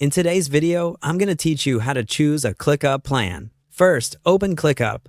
In today's video, I'm going to teach you how to choose a ClickUp plan. First, open ClickUp.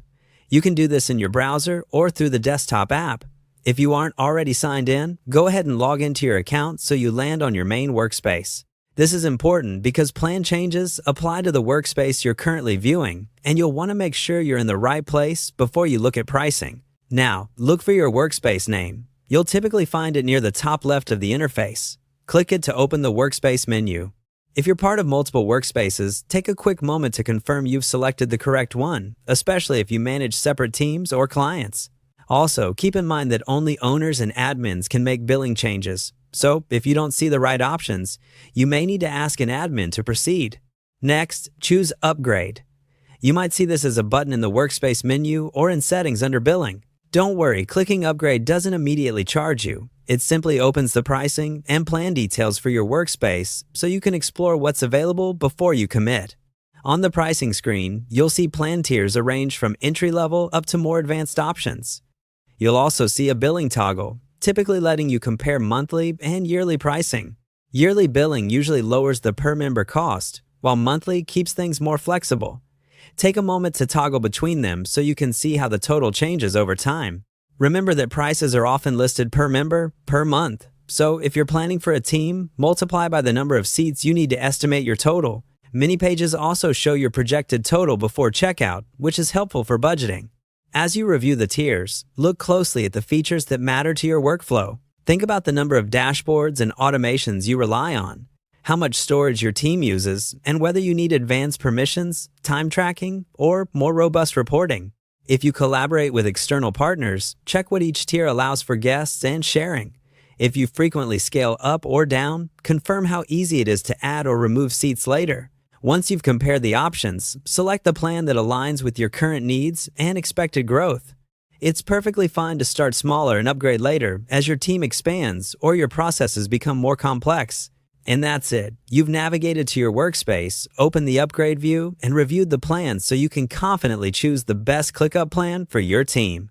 You can do this in your browser or through the desktop app. If you aren't already signed in, go ahead and log into your account so you land on your main workspace. This is important because plan changes apply to the workspace you're currently viewing, and you'll want to make sure you're in the right place before you look at pricing. Now, look for your workspace name. You'll typically find it near the top left of the interface. Click it to open the workspace menu. If you're part of multiple workspaces, take a quick moment to confirm you've selected the correct one, especially if you manage separate teams or clients. Also, keep in mind that only owners and admins can make billing changes. So, if you don't see the right options, you may need to ask an admin to proceed. Next, choose Upgrade. You might see this as a button in the workspace menu or in Settings under Billing. Don't worry, clicking Upgrade doesn't immediately charge you. It simply opens the pricing and plan details for your workspace so you can explore what's available before you commit. On the pricing screen, you'll see plan tiers arranged from entry-level up to more advanced options. You'll also see a billing toggle, typically letting you compare monthly and yearly pricing. Yearly billing usually lowers the per-member cost, while monthly keeps things more flexible. Take a moment to toggle between them so you can see how the total changes over time. Remember that prices are often listed per member, per month. So if you're planning for a team, multiply by the number of seats you need to estimate your total. Many pages also show your projected total before checkout, which is helpful for budgeting. As you review the tiers, look closely at the features that matter to your workflow. Think about the number of dashboards and automations you rely on, how much storage your team uses, and whether you need advanced permissions, time tracking, or more robust reporting. If you collaborate with external partners, check what each tier allows for guests and sharing. If you frequently scale up or down, confirm how easy it is to add or remove seats later. Once you've compared the options, select the plan that aligns with your current needs and expected growth. It's perfectly fine to start smaller and upgrade later as your team expands or your processes become more complex. And that's it. You've navigated to your workspace, opened the upgrade view, and reviewed the plans so you can confidently choose the best ClickUp plan for your team.